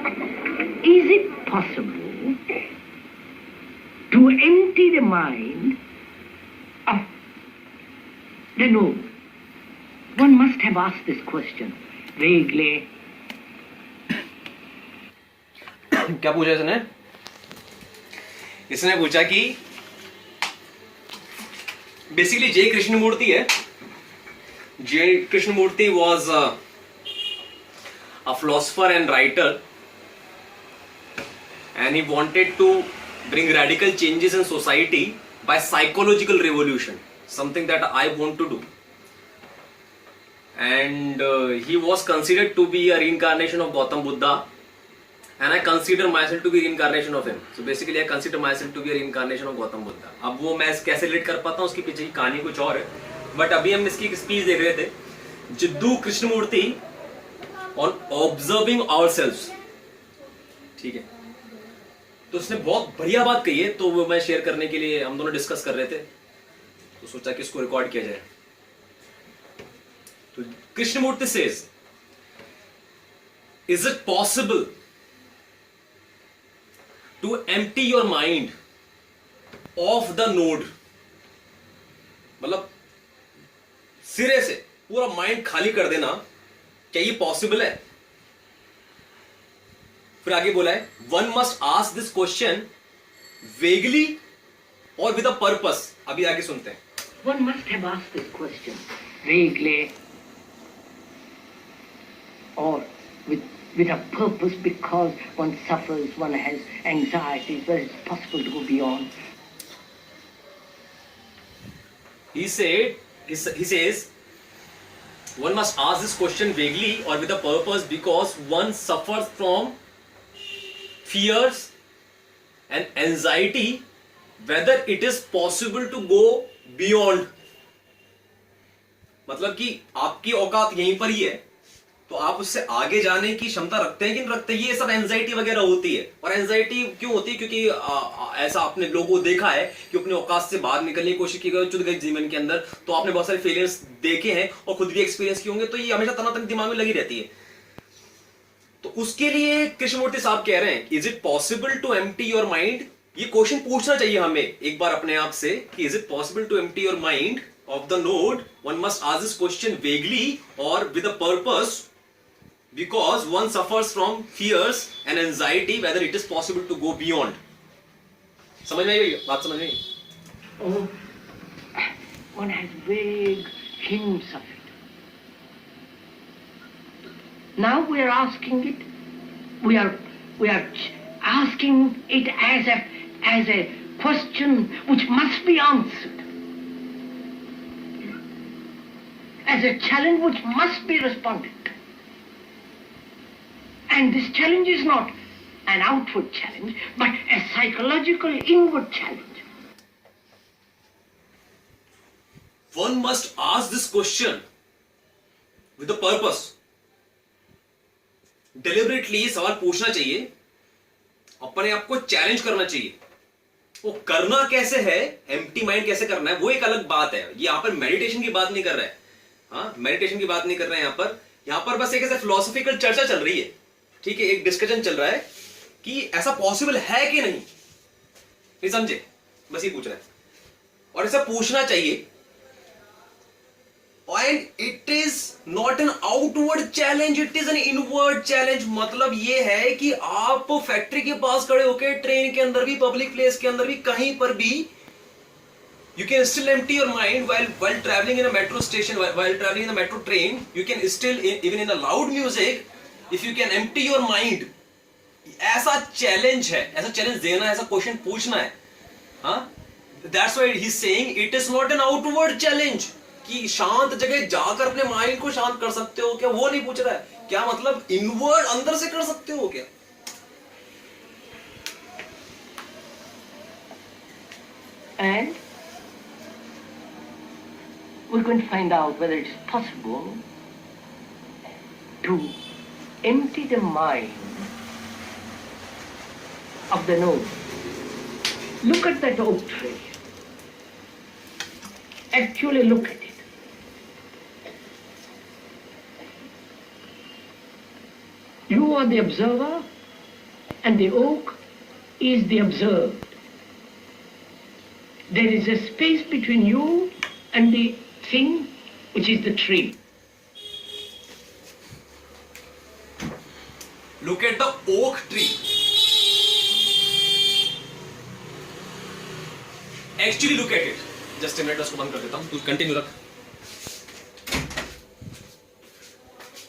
Is it possible to empty the mind of the node? One must have asked this question vaguely. क्या पूछा इसने? इसने पूछा कि बेसिकली जे कृष्णमूर्ति है. J. Krishnamurti was a philosopher and writer, and he wanted to bring radical changes in society by psychological revolution, something that I want to do. And he was considered to be a reincarnation of Gautam Buddha, and I consider myself to be reincarnation of him. So basically I consider myself to be a reincarnation of Gautam Buddha. अब वो मैं कैसे relate कर पाता हूँ उसके पीछे की कहानी कुछ और है, बट अभी हम इसकी स्पीच देख रहे थे, Jiddu Krishnamurti on observing ourselves. ठीक है, तो उसने बहुत बढ़िया बात कही है, तो वो मैं शेयर करने के लिए हम दोनों डिस्कस कर रहे थे, तो सोचा कि इसको रिकॉर्ड किया जाए. तो Krishnamurti says, is it possible to empty your mind of the known? मतलब सिरे से पूरा माइंड खाली कर देना, क्या ये पॉसिबल है? फिर आगे बोला है, one must ask this question vaguely और विद अ पर्पस. अभी आगे सुनते हैं. One must have asked this question vaguely or with a purpose, because one suffers, one has anxieties, but it's possible to go beyond. He says, one must ask this question vaguely or with a purpose, because one suffers from fears and anxiety, whether it is possible to go beyond. मतलब कि आपकी औकात यहीं पर ही है, तो आप उससे आगे जाने की क्षमता रखते हैं कि नहीं रखते. ये सब एंजाइटी वगैरह होती है. और एंजाइटी क्यों होती है? क्योंकि ऐसा आपने लोगों को देखा है कि अपने औकात से बाहर निकलने की कोशिश की गई, चुद गए जीवन के अंदर, तो आपने बहुत सारे फेलियर्स देखे हैं और खुद भी एक्सपीरियंस किए होंगे, तो ये हमेशा तनातन दिमाग में लगी रहती है. तो उसके लिए कृष्णमूर्ति साहब कह रहे हैं, is it possible to empty your mind? ये क्वेश्चन पूछना चाहिए हमें एक बार अपने आप से कि is it possible to empty your mind of the node? One must ask this question vaguely और with a purpose, because one suffers from fears and anxiety, whether it is possible to go beyond. समझ में आई बात? समझ में? Oh, one has vague hints of it. Now we are asking it. We are asking it as a question which must be answered, as a challenge which must be responded. And this challenge is not an outward challenge, but a psychological inward challenge. One must ask this question with a purpose. Deliberately ये सवाल पूछना चाहिए, अपने आप को challenge करना चाहिए. वो करना कैसे है, एम्प्टी माइंड कैसे करना है, वो एक अलग बात है. ये यहाँ पर मेडिटेशन की बात नहीं कर रहा है. हाँ, मेडिटेशन की बात नहीं कर रहे हैं यहाँ पर बस एक ऐसा फिलोसॉफिकल चर्चा चल रही है. ठीक है, एक डिस्कशन चल रहा है कि ऐसा पॉसिबल है कि नहीं समझे, बस ये पूछ रहा है. और ऐसा पूछना चाहिए. And it is not an outward challenge, it is an inward challenge. मतलब ये है कि आप फैक्ट्री के पास खड़े होकर, ट्रेन के अंदर भी, पब्लिक प्लेस के अंदर भी, कहीं पर भी, you can still empty your mind while traveling in a metro station, while traveling in a metro train. You can still, even in a loud music, if you can empty your mind. ऐसा challenge है, ऐसा challenge देना है, ऐसा question पूछना है. हाँ, that's why he's saying it is not an outward challenge, कि शांत जगह जाकर अपने माइंड को शांत कर सकते हो क्या, वो नहीं पूछ रहा है. क्या मतलब इनवर्ड, अंदर से कर सकते हो क्या? And we're going to find out whether it's possible to empty the mind of the node. Look at that oak tree. Actually look at it. You are the observer and the oak is the observed. There is a space between you and the thing which is the tree. Look at the oak tree. Actually look at it. Just a minute, उसको बंद कर देता हूँ. तू continue रख.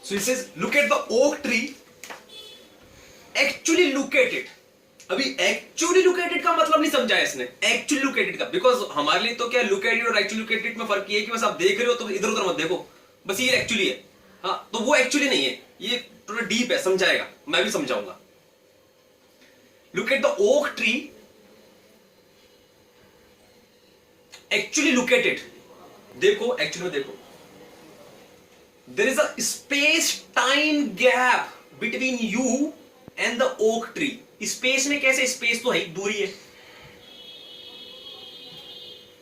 So he says, look at the oak tree. Actually look at it. अभी actually look at it का मतलब नहीं समझा है इसने. एक्चुअली look at it का, बिकॉज हमारे लिए तो क्या look at it और एक्चुअली look at it में फर्क ये है कि बस आप देख रहे हो तो इधर उधर मत देखो, बस ये एक्चुअली है. हाँ, तो वो एक्चुअली नहीं है, ये थोड़ा डीप है, समझाएगा, मैं भी समझाऊंगा. Look at the oak tree. Actually look at it. देखो, एक्चुअली में देखो. There is a space-time gap between you and the oak tree. Space में कैसे? स्पेस तो है, दूरी है.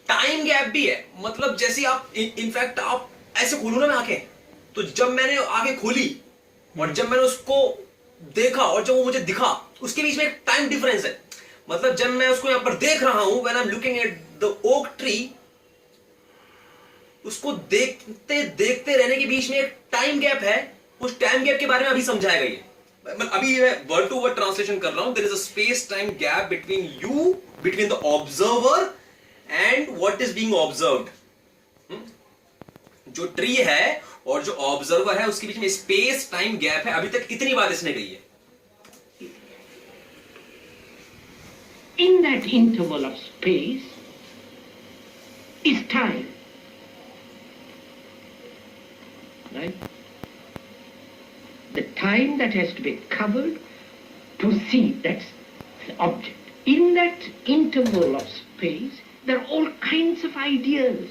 टाइम गैप भी है, मतलब जैसे आप इनफैक्ट आप ऐसे खोलो ना आंखें, तो जब मैंने आंखें खोली और जब मैंने उसको देखा और जब वो मुझे दिखा, उसके बीच में एक टाइम डिफरेंस है. मतलब जब मैं उसको यहां पर देख रहा हूं, when I am looking at the oak tree, उसको देखते देखते रहने के बीच में एक टाइम गैप है. उस टाइम गैप के बारे में अभी समझाएगा ये. अभी मैं वर्ड टू वर्ड ट्रांसलेशन कर रहा हूं. There is a space time gap between you, between the observer and what is being observed. जो ट्री है और जो ऑब्जर्वर है उसके बीच में स्पेस टाइम गैप है. अभी तक इतनी बात इसने कही है. In that interval of space is time. Right? The time that has to be covered to see that's the object. In that interval of space, there are all kinds of ideas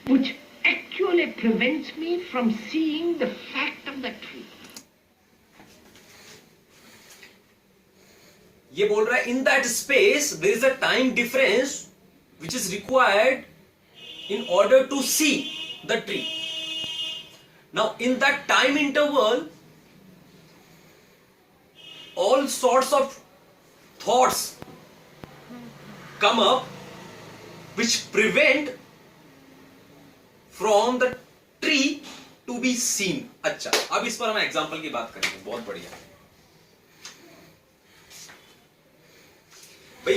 which actually prevents me from seeing the fact of the tree. ये बोल रहा है in that space there is a time difference which is required in order to see the tree. Now in that time interval all sorts of thoughts come up which prevent from the tree to be seen. अच्छा, अब इस पर हम example की बात करेंगे. बहुत बढ़िया भाई.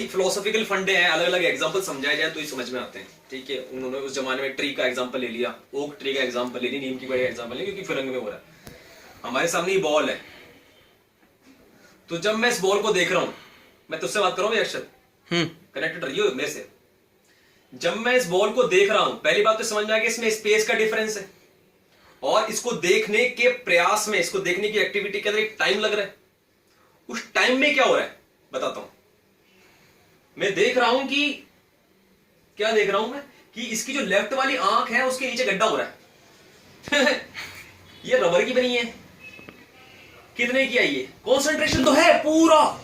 फिलोसॉफिकल फंडे हैं, अलग अलग एग्जांपल समझाए जाए तो ही समझ में आते हैं. ठीक है, उन्होंने उस जमाने में ट्री का एग्जांपल ले लिया, ओक ट्री का एग्जांपल ले लिया, नीम की बड़ी एग्जांपल ले, क्योंकि फिरंग में हो रहा है. हमारे सामने ये बॉल है, तो जब मैं इस बॉल को देख रहा हूं, मैं तुझसे बात कर रहा हूं अक्षर, कनेक्टेड रहिए मेरे से. जब मैं इस बॉल को देख रहा हूं, पहली बात तो समझ में आ गया इसमें स्पेस का डिफरेंस है, और इसको देखने के प्रयास में, इसको देखने की एक्टिविटी के अंदर एक टाइम लग रहा है. उस टाइम में क्या हो रहा है बताता हूं. मैं देख रहा हूं कि क्या देख रहा हूं मैं, कि इसकी जो लेफ्ट वाली आंख है उसके नीचे गड्ढा हो रहा है. ये रबर की बनी है. कितने की आई है? कंसंट्रेशन तो है पूरा,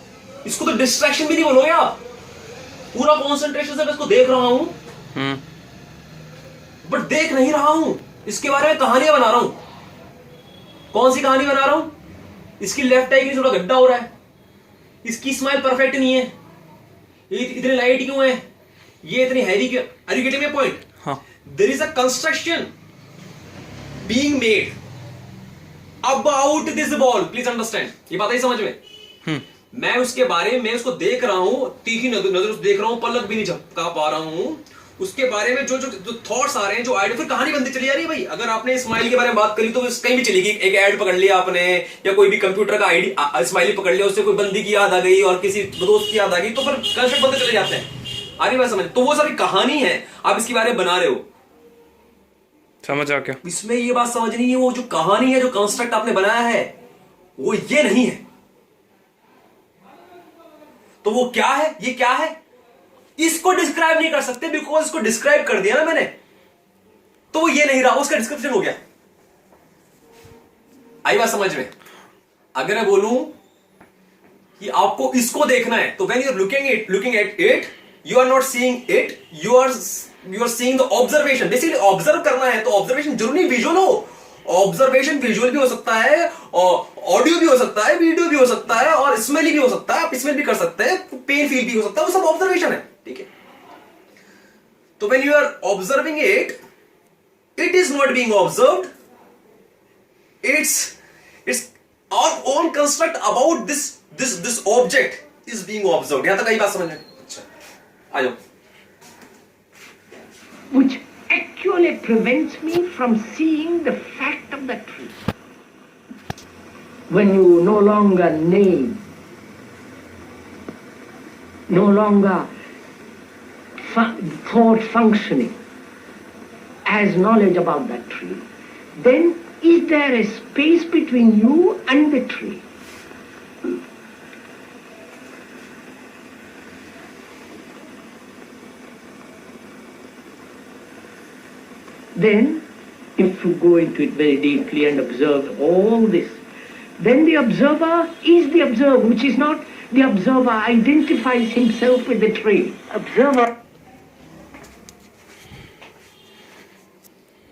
इसको तो डिस्ट्रैक्शन भी नहीं बोलोगे आप. पूरा कंसंट्रेशन से मैं इसको देख रहा हूं, बट देख नहीं रहा हूं. इसके बारे में कहानियां बना रहा हूं. कौन सी कहानी बना रहा हूं? इसकी लेफ्ट आई के थोड़ा गड्ढा हो रहा है, इसकी स्माइल परफेक्ट नहीं है, ये इतनी लाइट क्यों है, ये इतनी हैवी क्यों. Are you getting my point? There is a construction being made about this ball. Please understand, ये बात ही समझ में. मैं उसके बारे में उसको देख रहा हूं, तीखी नजर से देख रहा हूं, पलक भी नहीं झपका पा रहा हूं. उसके बारे में जो थॉट्स आ रहे हैं, जो आइडिया, फिर कहानी बनती चली जा रही है. भाई अगर आपने स्माइल के बारे में बात करी तो कहीं भी चलेगी. एक ऐड पकड़ लिया आपने, या कोई भी कंप्यूटर का आईडी स्माइली पकड़ लिया, उससे कोई बंदी की याद आ गई और किसी दोस्त की याद आ गई, तो फिर कंसेप्ट बनते चले जाते हैं. आ रही बात समझ? तो वो सारी कहानी है, आप इसके बारे में बना रहे हो. समझ आ गया. इसमें ये बात समझनी है, वो जो कहानी है, जो कंस्ट्रक्ट आपने बनाया है, वो ये नहीं है. तो वो क्या है? ये क्या है? इसको डिस्क्राइब नहीं कर सकते, बिकॉज इसको डिस्क्राइब कर दिया ना मैंने, तो वो ये नहीं रहा, उसका डिस्क्रिप्शन हो गया. आई बात समझ में? अगर मैं बोलूं कि आपको इसको देखना है, तो when you are looking at it, you are not seeing it, you are seeing the observation. Basically observe करना है, तो ऑब्जर्वेशन जरूरी नहीं विजुअल हो, ऑब्जर्वेशन विजुअल भी हो सकता है, ऑडियो भी हो सकता है, वीडियो भी हो सकता है, और स्मेल भी हो सकता है, आप स्मेल भी कर सकते हैं, पेन फील भी हो सकता है, वो सब ऑब्जर्वेशन है, ठीक है। तो when you are observing it, it is not being observed, it's our own construct about this object is being observed. यहां तक कई बात समझ में? अच्छा, आ जाओ। Which actually prevents me from seeing the fact of the tree. When you no longer name, no longer thought functioning as knowledge about that tree, then is there a space between you and the tree? Then, if you go into it very deeply and observe all this, then the observer is the observer, which is not the observer identifies himself with the tree. Observer.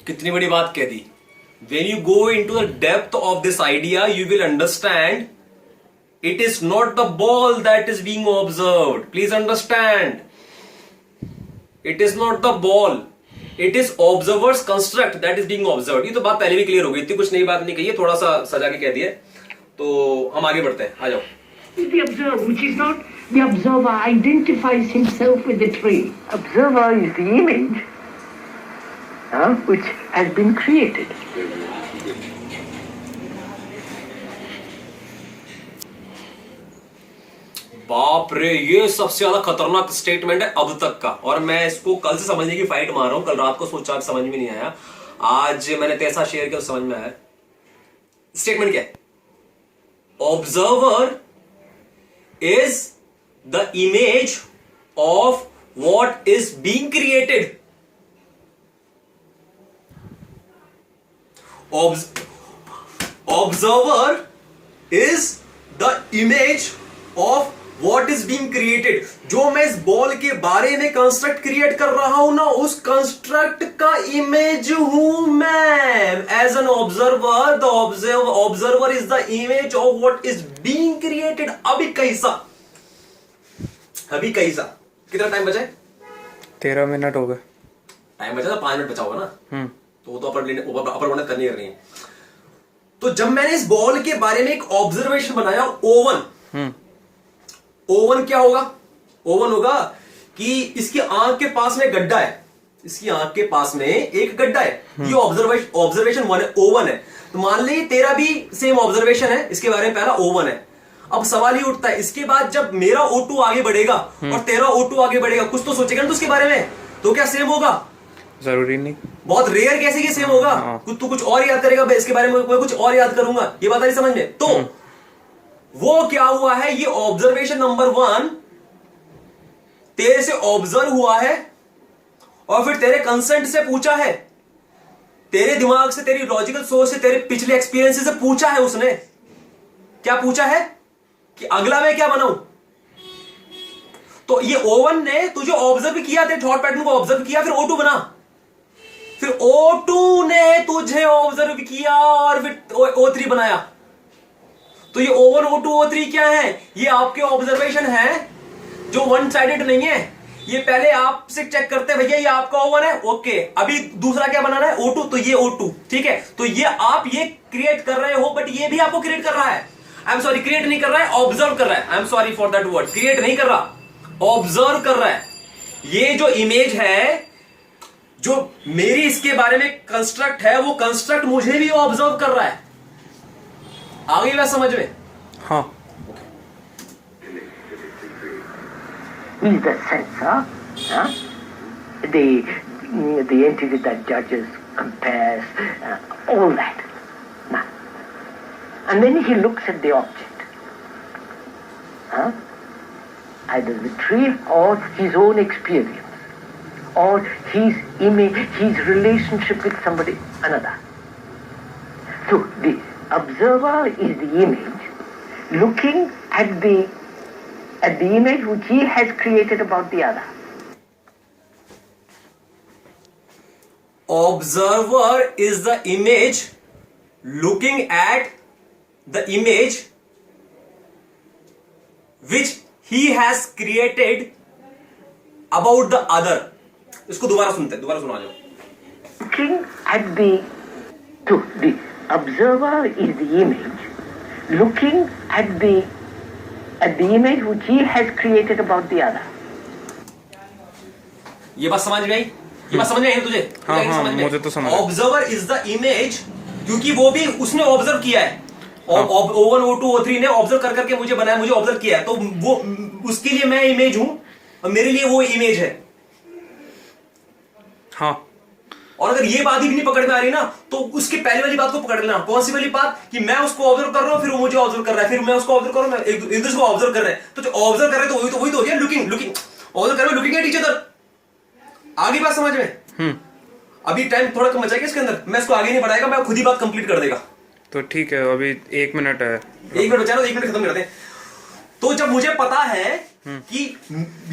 कितनी बड़ी बात कह दी। When you go into the depth of this idea, you will understand it is not the ball that is being observed. Please understand. It is not the ball. It is observer's construct that is being observed. ये तो बात पहले भी clear हो गई, इतनी कुछ नई बात नहीं कही है, थोड़ा सा सजा के कह दिया। तो हम आगे बढ़ते हैं, आ जाओ। The observer, which is not the observer identifies himself with the tree. Observer is the image which has been created. बाप रे, ये सबसे ज्यादा खतरनाक स्टेटमेंट है अब तक का, और मैं इसको कल से समझने की फाइट मार रहा हूं। कल रात को सोचा समझ में नहीं आया, आज मैंने कैसा शेयर किया समझ में आया। स्टेटमेंट क्या है? Observer is the image of what is being created. Observer is the image of What is being created? जो मैं इस बॉल के बारे में कंस्ट्रक्ट क्रिएट कर रहा हूं ना, उस कंस्ट्रक्ट का इमेज हूं मैं। As an observer, the observer is the image of what is being created. अभी कैसा? कितना टाइम बचा है? 13 मिनट हो गए। टाइम बचा था, 5 मिनट बचा होगा ना। तो वो तो अपर मेहनत करनी है। तो जब मैंने इस बॉल के बारे में एक ऑब्जर्वेशन बनाया, ओवन क्या होगा? ओवन होगा कि इसकी आंख के पास में गड्ढा है, इसकी आंख के पास में एक गड्ढा है। ये ऑब्जर्वेशन 1 है, ओवन है। तो मान ली तेरा भी सेम ऑब्जर्वेशन है, इसके बारे में पहला ओवन है। अब सवाल ही उठता है, इसके बाद जब मेरा O2 आगे बढ़ेगा और तेरा O2 आगे बढ़ेगा, कुछ तो सोचेगा ना तो उसके बारे में, तो क्या सेम होगा? जरूरी नहीं, बहुत रेयर कैसे ये सेम होगा। तू कुछ और याद करेगा, इसके बारे में मैं कुछ और याद करूंगा। ये बात आ रही समझ में? तो वो क्या हुआ है, ये ऑब्जर्वेशन नंबर 1 तेरे से ऑब्जर्व हुआ है, और फिर तेरे कंसेंट से पूछा है, तेरे दिमाग से, तेरी लॉजिकल सोच से, तेरे पिछले एक्सपीरियंस से पूछा है उसने। क्या पूछा है कि अगला मैं क्या बनाऊं? तो ये ओवन ने तुझे ऑब्जर्व किया, तेरे थॉट पैटर्न को ऑब्जर्व किया, फिर O2 बना। फिर O2 ने तुझे ऑब्जर्व किया और फिर O3 बनाया। तो ये ओवन, O2, O3 क्या है? ये आपके ऑब्जर्वेशन है जो वन साइडेड नहीं है। ये पहले आपसे चेक करते हैं, भैया ये आपका ओवन है, ओके। अभी दूसरा क्या बनाना है? O2, तो ये O2, ठीक है। तो ये आप ये क्रिएट कर रहे हो, बट ये भी आपको क्रिएट कर रहा है। आई एम सॉरी, क्रिएट नहीं कर रहा है, ऑब्जर्व कर रहा है। I am sorry for that word, create नहीं कर रहा, ऑब्जर्व कर रहा है। ये जो इमेज है, जो मेरी इसके बारे में कंस्ट्रक्ट है, वो कंस्ट्रक्ट मुझे भी ऑब्जर्व कर रहा है। आ गई बात समझ में? हाँ। Is the sensor, the entity that judges, compares, all that. Now, and then he looks at the object, either the tree or his own experience, or his image, his relationship with somebody, another. So the observer is the image looking at the image which he has created about the other. Observer is the image looking at the image which he has created about the other. इसको दोबारा सुनते हैं, दोबारा सुना जाओ. Looking at the observer is the image, looking at the image which he has created about the other. ये बात समझ में आई? ये बात समझ में आई ना तुझे? हाँ हाँ, मुझे तो समझ. ऑब्जर्वर इज द इमेज, क्योंकि वो भी उसने ऑब्जर्व किया है. O1 O2 O3 ने ऑब्जर्व कर करके मुझे बनाया, मुझे ऑब्जर्व किया है, तो वो उसके लिए मैं इमेज हूं और मेरे लिए वो इमेज है. हाँ. और अगर ये बात ही भी नहीं पकड़ में आ रही ना, तो उसकी पहली वाली बात को पकड़ लेना. कौन सी वाली बात? कि मैं उसको ऑब्जर्व कर रहा हूं, फिर वो मुझे ऑब्जर्व कर रहा है, फिर मैं उसको ऑब्जर्व कर रहा हूं, एक दूसरे को ऑब्जर्व कर रहे हैं. तो जो ऑब्जर्व कर रहे हैं तो वही तो हो गया लुकिंग. ऑब्जर्व कर रहे हो, लुकिंग एट ईच अदर. आगे बात समझ में? अभी टाइम थोड़ा कम बचा है इसके अंदर, मैं इसको आगे नहीं बढ़ाएगा, मैं खुद ही बात कंप्लीट कर देगा. तो ठीक है, अभी 1 मिनट है. 1 मिनट बचा, 1 मिनट खत्म करते हैं. तो जब मुझे पता है कि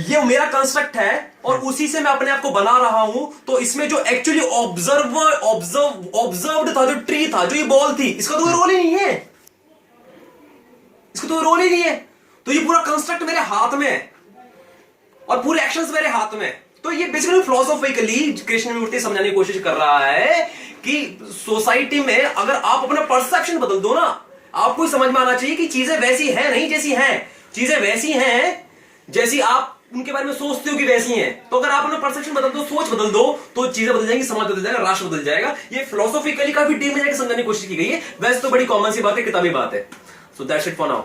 ये मेरा कंस्ट्रक्ट है और उसी से मैं अपने आप को बना रहा हूं, तो इसमें जो एक्चुअली ऑब्जर्व्ड था, जो ट्री था, जो ये बॉल थी, इसका तो कोई रोल ही नहीं है. इसका तो रोल ही नहीं है. तो ये पूरा कंस्ट्रक्ट मेरे हाथ में है और पूरे एक्शंस मेरे हाथ में. तो ये बेसिकली फिलोसॉफिकली कृष्णमूर्ति समझाने की कोशिश कर रहा है कि सोसाइटी में अगर आप अपना परसेप्शन बदल दो ना, आपको समझ में आना चाहिए कि चीजें वैसी हैं नहीं जैसी हैं. चीजें वैसी हैं जैसी आप उनके बारे में सोचते हो कि वैसी हैं. तो अगर आप अपना परसेप्शन बदल दो, सोच बदल दो, तो चीजें बदल जाएंगी, समाज बदल जाएगा, राष्ट्र बदल जाएगा. ये फिलोसॉफिकली काफी डीप में जाकर समझाने की कोशिश की गई है. वैसे तो बड़ी कॉमन सी बात है, किताबी बात है. So that's it for now.